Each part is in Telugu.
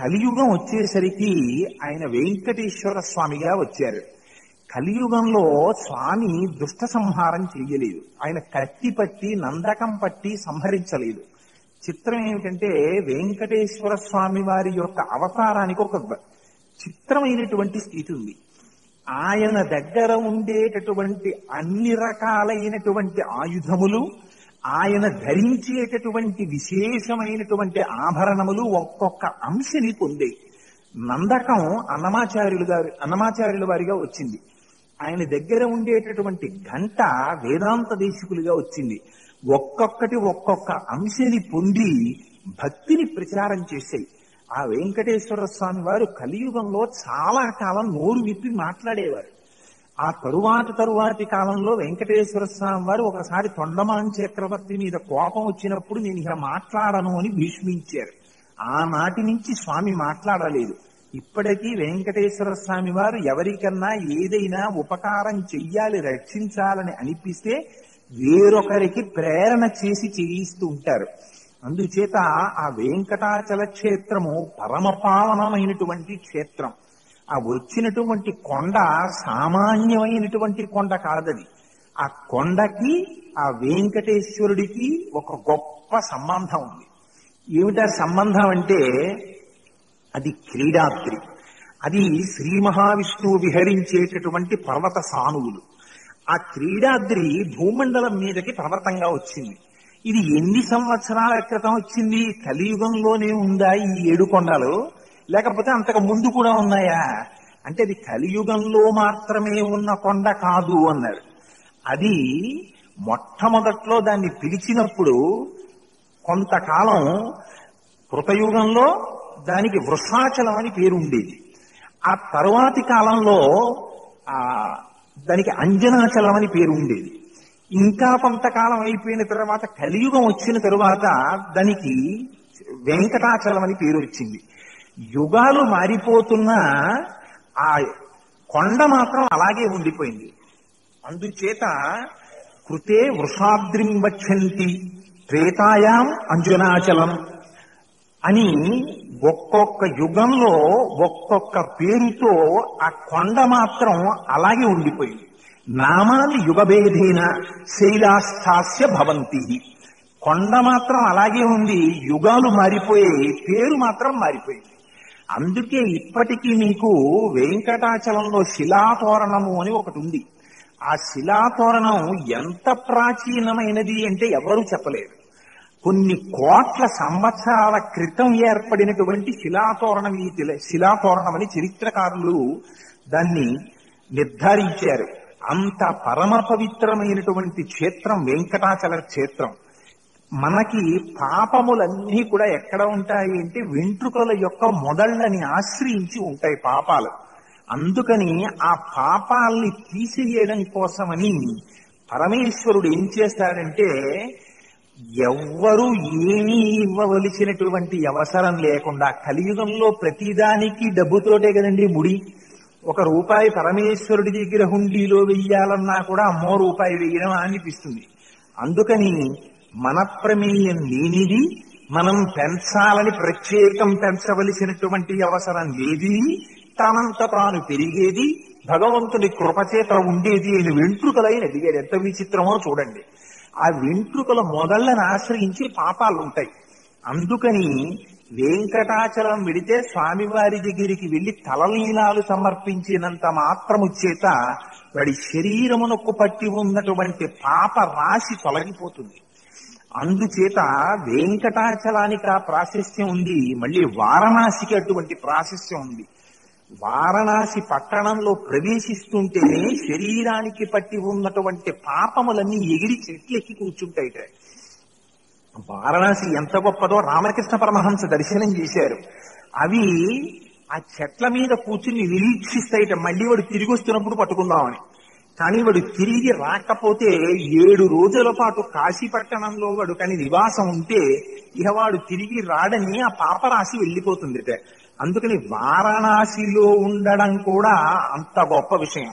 కలియుగం వచ్చేసరికి ఆయన వెంకటేశ్వర స్వామిగా వచ్చారు. కలియుగంలో స్వామి దుష్ట సంహారం చెయ్యలేదు. ఆయన కత్తి పట్టి నందకం పట్టి సంహరించలేదు. చిత్రం ఏమిటంటే వెంకటేశ్వర స్వామి వారి యొక్క అవతారానికి ఒక చిత్రమైనటువంటి స్థితి ఉంది. ఆయన దగ్గర ఉండేటటువంటి అన్ని రకాలైనటువంటి ఆయుధములు, ఆయన ధరించేటటువంటి విశేషమైనటువంటి ఆభరణములు ఒక్కొక్క అంశని పొందాయి. నందకం అన్నమాచార్యుల వారిగా వచ్చింది. ఆయన దగ్గర ఉండేటటువంటి గంట వేదాంత దేశికులుగా వచ్చింది. ఒక్కొక్కటి ఒక్కొక్క అంశని పొంది భక్తిని ప్రచారం చేశాయి. ఆ వెంకటేశ్వర స్వామి వారు కలియుగంలో చాలా కాలం నోరు విప్పి మాట్లాడేవారు. ఆ తరువాతి కాలంలో వెంకటేశ్వర స్వామి వారు ఒకసారి తొండమాన్ చక్రవర్తి మీద కోపం వచ్చినప్పుడు నేను ఇక మాట్లాడను అని భీష్మించారు. ఆనాటి నుంచి స్వామి మాట్లాడలేదు. ఇప్పటికీ వెంకటేశ్వర స్వామి వారు ఎవరికన్నా ఏదైనా ఉపకారం చెయ్యాలి, రక్షించాలని అనిపిస్తే వేరొకరికి ప్రేరణ చేసి చేయిస్తూ ఉంటారు. అందుచేత ఆ వెంకటాచల క్షేత్రము పరమ పావనమైనటువంటి క్షేత్రం. ఆ వచ్చినటువంటి కొండ సామాన్యమైనటువంటి కొండ కాదది. ఆ కొండకి ఆ వెంకటేశ్వరుడికి ఒక గొప్ప సంబంధం ఉంది. ఏమిటా సంబంధం అంటే అది క్రీడాద్రి. అది శ్రీ మహావిష్ణువు విహరించేటటువంటి పర్వత సానువులు. ఆ క్రీడాద్రి భూమండలం మీదకి పర్వతంగా వచ్చింది. ఇది ఎన్ని సంవత్సరాల క్రితం వచ్చింది? కలియుగంలోనే ఉందా ఈ 7 కొండలు, లేకపోతే అంతకు ముందు కూడా ఉన్నాయా అంటే అది కలియుగంలో మాత్రమే ఉన్న కొండ కాదు అన్నారు. అది మొట్టమొదట్లో దాన్ని పిలిచినప్పుడు కొంతకాలం కృతయుగంలో దానికి వృషాచలం అని పేరు ఉండేది. ఆ తరువాతి కాలంలో దానికి అంజనాచలం అని పేరు ఉండేది. ఇంకా కొంతకాలం అయిపోయిన తర్వాత కలియుగం వచ్చిన తరువాత దానికి వెంకటాచలం అని పేరు వచ్చింది. యుగాలు మారిపోతున్నా ఆ కొండ మాత్రం అలాగే ఉండిపోయింది. అందుచేత కృతే వృషాద్రిం వక్షంతి త్రేతాయాం అంజనాచలం అని ఒక్కొక్క యుగంలో ఒక్కొక్క పేరుతో ఆ కొండ మాత్రం అలాగే ఉండిపోయింది. నామాని యుగభేదేన శైలాస్థాస్య భవంతి. కొండ మాత్రం అలాగే ఉంది, యుగాలు మారిపోయాయి, పేరు మాత్రం మారిపోయింది. అందుకే ఇప్పటికీ మీకు వెంకటాచలంలో శిలాతోరణము అని ఒకటి ఉంది. ఆ శిలాతోరణం ఎంత ప్రాచీనమైనది అంటే ఎవరూ చెప్పలేరు. కొన్ని కోట్ల సంవత్సరాల క్రితం ఏర్పడినటువంటి శిలాతోరణమని చరిత్రకారులు దాన్ని నిర్ధారించారు. అంత పరమ పవిత్రమైనటువంటి క్షేత్రం వెంకటాచల క్షేత్రం. మనకి పాపములన్నీ కూడా ఎక్కడ ఉంటాయి అంటే వెంట్రుకల యొక్క మొదళ్ళని ఆశ్రయించి ఉంటాయి పాపాలు. అందుకని ఆ పాపాల్ని తీసేయడం కోసమని పరమేశ్వరుడు ఏం చేస్తాడంటే ఎవ్వరూ ఏమీ ఇవ్వవలసినటువంటి అవసరం లేకుండా, కలియుగంలో ప్రతిదానికి డబ్బుతోటే కదండి ముడి. ₹1 పరమేశ్వరుడి దగ్గర హుండీలో వెయ్యాలన్నా కూడా అమ్మో రూపాయి వెయ్యడం అనిపిస్తుంది. అందుకని మన ప్రమేయం లేనిది, మనం పెంచాలని ప్రత్యేకం పెంచవలసినటువంటి అవసరం లేది, తనంత తాను పెరిగేది, భగవంతుని కృపచేత ఉండేది అని వెంట్రుకలైన ఎదిగాడు. ఎంత విచిత్రమో చూడండి. ఆ వెంట్రుకల మొదళ్ళని ఆశ్రయించి పాపాలు ఉంటాయి. అందుకని వెంకటాచలం వెడితే స్వామివారి దగ్గరికి వెళ్లి తలనీలాలు సమర్పించినంత మాత్రము చేత వాడి శరీరమునకు పట్టి ఉన్నటువంటి పాప రాశి తొలగిపోతుంది. అందుచేత వెంకటాచలానికి ఆ ప్రాశస్త్యం ఉంది. మళ్ళీ వారణాసికి అటువంటి ప్రాశస్త్యం ఉంది. వారణాసి పట్టణంలో ప్రవేశిస్తుంటేనే శరీరానికి పట్టి ఉన్నటువంటి పాపములన్నీ ఎగిరి చెట్లెక్కి కూర్చుంటాయిట. వారణాసి ఎంత గొప్పదో రామకృష్ణ పరమహంస దర్శనం చేశారు. అవి ఆ చెట్ల మీద కూర్చుని నిరీక్షిస్తాయిట, మళ్ళీ వాడు తిరిగి వస్తున్నప్పుడు పట్టుకుందామని. కానీ వాడు తిరిగి రాకపోతే 7 రోజుల పాటు కాశీ పట్టణంలో వాడు కానీ నివాసం ఉంటే ఇక వాడు తిరిగి రాడని ఆ పాపరాశి వెళ్ళిపోతుందిట. అందుకని వారణాసిలో ఉండడం కూడా అంత గొప్ప విషయం.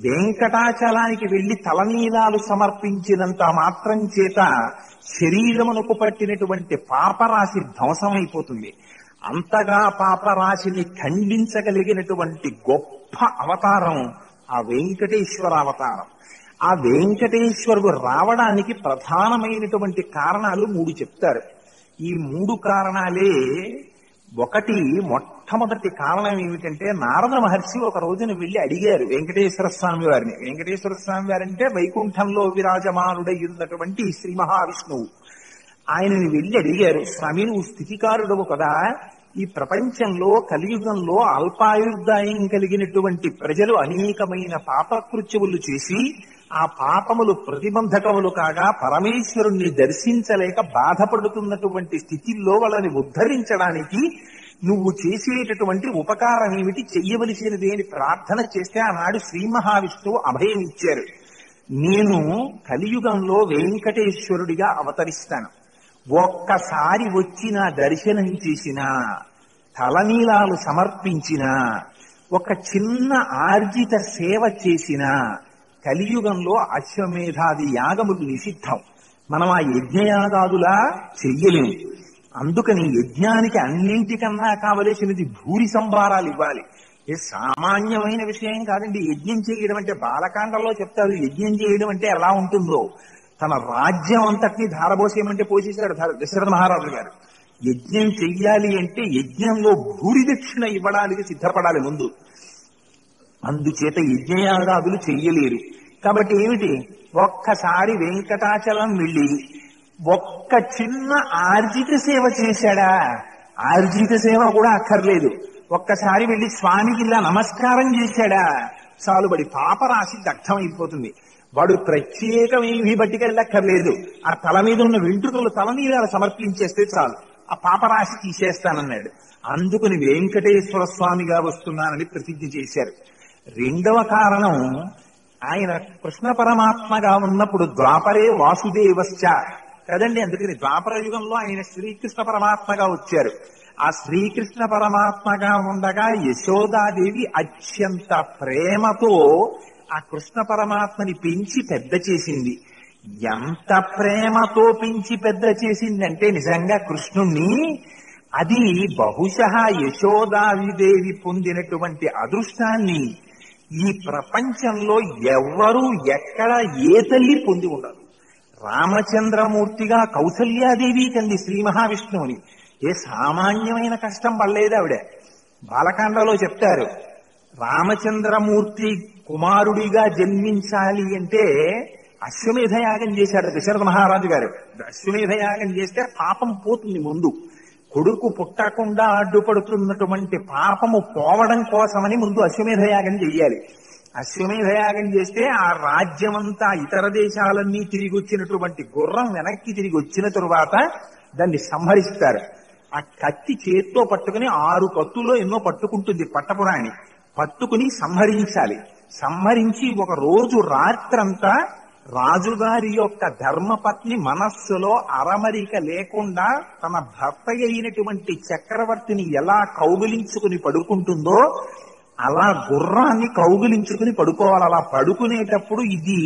వెంకటాచలానికి వెళ్లి తలనీలాలు సమర్పించినంత మాత్రం చేత శరీరమునకు పట్టినటువంటి పాపరాశి ధ్వంసమైపోతుంది. అంతగా పాపరాశిని ఖండించగలిగినటువంటి గొప్ప అవతారం ఆ వెంకటేశ్వర అవతారం. ఆ వెంకటేశ్వరుడు రావడానికి ప్రధానమైనటువంటి కారణాలు 3 చెప్తారు. ఈ 3 కారణాలే. ఒకటి, మొట్టమొదటి కారణం ఏమిటంటే, నారద మహర్షి ఒక రోజున వెళ్లి అడిగారు వెంకటేశ్వర స్వామి వారిని. వెంకటేశ్వర స్వామి వారంటే వైకుంఠంలో విరాజమానుడై ఉన్నటువంటి శ్రీ మహావిష్ణువు. ఆయనని వెళ్లి అడిగారు, స్వామి నువ్వు స్థితికారుడవు కదా, ఈ ప్రపంచంలో కలియుగంలో అల్పాయుర్దాయం కలిగినటువంటి ప్రజలు అనేకమైన పాపకృత్యములు చేసి ఆ పాపములు ప్రతిబంధకములు కాగా పరమేశ్వరుణ్ణి దర్శించలేక బాధపడుతున్నటువంటి స్థితిలో వాళ్ళని ఉద్ధరించడానికి నువ్వు చేసేటటువంటి ఉపకారం ఏమిటి, చెయ్యవలసినది అని ప్రార్థన చేస్తే ఆనాడు శ్రీ మహావిష్ణువు అభయం ఇచ్చారు. నేను కలియుగంలో వెంకటేశ్వరుడిగా అవతరిస్తాను. ఒక్కసారి వచ్చి నా దర్శనం చేసినా, తలనీలాలు సమర్పించినా, ఒక చిన్న ఆర్జిత సేవ చేసినా కలియుగంలో అశ్వమేధాది యాగములు నిషిద్ధం. మనం ఆ యజ్ఞయాగాదులా చెయ్యలేము. అందుకని యజ్ఞానికి అన్నింటికన్నా కావలసినది భూరి సంభారాలు ఇవ్వాలి. ఏ సామాన్యమైన విషయం కాదండి యజ్ఞం చేయడం అంటే. బాలకాండలో చెప్తారు యజ్ఞం చేయడం అంటే ఎలా ఉంటుందో. తన రాజ్యం అంతటినీ ధారపోసేయమంటే పోసేశాడు దశరథ మహారాజు గారు. యజ్ఞం చెయ్యాలి అంటే యజ్ఞంలో భూరి దక్షిణ ఇవ్వడానికి సిద్ధపడాలి ముందు. అందుచేత యజ్ఞయాగాదులు చెయ్యలేరు. కాబట్టి ఏమిటి, ఒక్కసారి వెంకటాచలం వెళ్ళి ఒక్క చిన్న ఆర్జిత సేవ చేశాడా, ఆర్జిత సేవ కూడా అక్కర్లేదు, ఒక్కసారి వెళ్ళి స్వామికి ఇలా నమస్కారం చేశాడా చాలు, బడి పాపరాశి దగ్ధమైపోతుంది. వాడు ప్రత్యేకమేమీ బట్టికెళ్ళక్కర్లేదు, ఆ తల మీద ఉన్న వెంట్రుకలు తలనీలాలు సమర్పించేస్తే చాలు, ఆ పాపరాశి తీసేస్తానన్నాడు. అందుకని వెంకటేశ్వర స్వామిగా వస్తున్నానని ప్రతిజ్ఞ చేశారు. రెండవ కారణం, ఆయన కృష్ణ పరమాత్మగా ఉన్నప్పుడు ద్వాపరే వాసుదేవశ్చ కదండి. అందుకని ద్వాపర యుగంలో ఆయన శ్రీకృష్ణ పరమాత్మగా వచ్చారు. ఆ శ్రీకృష్ణ పరమాత్మగా ఉండగా యశోదాదేవి అత్యంత ప్రేమతో ఆ కృష్ణ పరమాత్మని పెంచి పెద్ద చేసింది. ఎంత ప్రేమతో పెంచి పెద్ద చేసిందంటే నిజంగా కృష్ణుణ్ణి, అది బహుశః యశోదాదేవి పొందినటువంటి అదృష్టాన్ని ఈ ప్రపంచంలో ఎవ్వరూ ఎక్కడ ఏ తల్లి పొంది ఉండదు. రామచంద్రమూర్తిగా కౌసల్యాదేవి కంది శ్రీ మహావిష్ణువుని. ఏ సామాన్యమైన కష్టం పడలేదు ఆవిడ. బాలకాండలో చెప్తారు, రామచంద్రమూర్తి కుమారుడిగా జన్మించాలి అంటే అశ్వమేధ యాగం చేశాడు దశరథ మహారాజు గారు. అశ్వమేధ యాగం చేస్తే పాపం పోతుంది. ముందు కొడుకు పుట్టకుండా అడ్డుపడుతున్నటువంటి పాపము పోవడం కోసమని ముందు అశ్వమేధ యాగం చెయ్యాలి. అశ్వమేధ యాగం చేస్తే ఆ రాజ్యమంతా ఇతర దేశాలన్నీ తిరిగి వచ్చినటువంటి గుర్రం వెనక్కి తిరిగి వచ్చిన తరువాత దాన్ని సంహరిస్తారు. ఆ కత్తి చేత్తో పట్టుకుని 6 కత్తులో ఎన్నో పట్టుకుంటుంది పట్టపురాణి, పట్టుకుని సంహరించాలి. సంహరించి ఒక రోజు రాత్రంతా రాజుగారి యొక్క ధర్మపత్ని మనస్సులో అరమరిక లేకుండా తన భర్త అయినటువంటి చక్రవర్తిని ఎలా కౌగిలించుకుని పడుకుంటుందో అలా గుర్రాన్ని కౌగిలించుకుని పడుకోవాలి. అలా పడుకునేటప్పుడు ఇది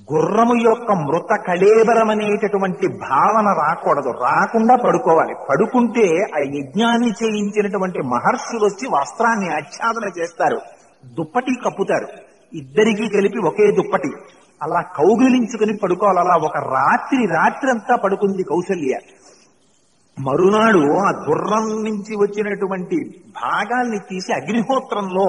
గుర్రము యొక్క మృత కళేబరం అనేటటువంటి భావన రాకూడదు, రాకుండా పడుకోవాలి. పడుకుంటే ఆ యజ్ఞాన్ని చేయించినటువంటి మహర్షులు వచ్చి వస్త్రాన్ని ఆచ్ఛాదన చేస్తారు, దుప్పటి కప్పుతారు, ఇద్దరికీ కలిపి ఒకే దుప్పటి. అలా కౌగిలించుకుని పడుకోవాలి. అలా ఒక రాత్రి అంతా పడుకుంది కౌసల్య. మరునాడు ఆ గుర్రం నుంచి వచ్చినటువంటి భాగాల్ని తీసి అగ్నిహోత్రంలో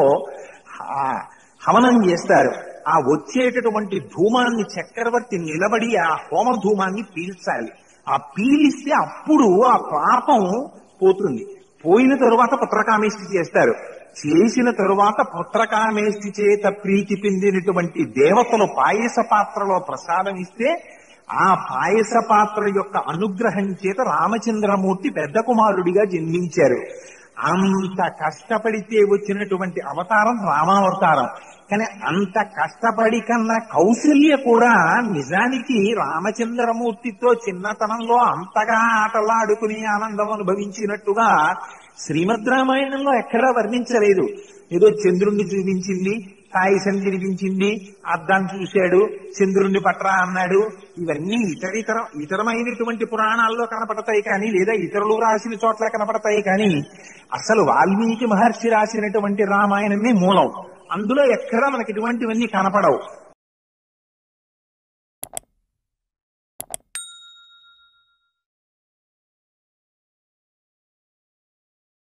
హవనం చేస్తారు. ఆ వచ్చేటటువంటి ధూమాన్ని చక్రవర్తి నిలబడి ఆ హోమ ధూమాన్ని పీల్చాలి. ఆ పీలిస్తే అప్పుడు ఆ పాపం పోతుంది. పోయిన తరువాత పుత్రకామేష్టి చేస్తారు. చేసిన తరువాత పుత్రకామేష్టి చేత ప్రీతి పొందినటువంటి దేవతలు పాయస పాత్రలో ప్రసాదం ఇస్తే ఆ పాయస పాత్ర యొక్క అనుగ్రహం చేత రామచంద్రమూర్తి పెద్ద కుమారుడిగా జన్మించారు. అంత కష్టపడితే వచ్చినటువంటి అవతారం రామావతారం. కానీ అంత కష్టపడి కన్నా కౌసల్య కూడా నిజానికి రామచంద్రమూర్తితో చిన్నతనంలో అంతగా ఆటలాడుకుని ఆనందం అనుభవించినట్టుగా శ్రీమద్ రామాయణంలో ఎక్కడా వర్ణించలేదు. ఏదో చంద్రుణ్ణి చూపించింది, పాయసం తినిపించింది, అద్దం చూశాడు, చంద్రుణ్ణి పట్రా అన్నాడు. ఇవన్నీ ఇతరమైనటువంటి పురాణాల్లో కనపడతాయి కానీ, లేదా ఇతరులు రాసిన చోట్ల కనపడతాయి కానీ, అసలు వాల్మీకి మహర్షి రాసినటువంటి రామాయణమే మూలం. అందులో ఎక్కడా మనకి ఇటువంటివన్నీ కనపడవు.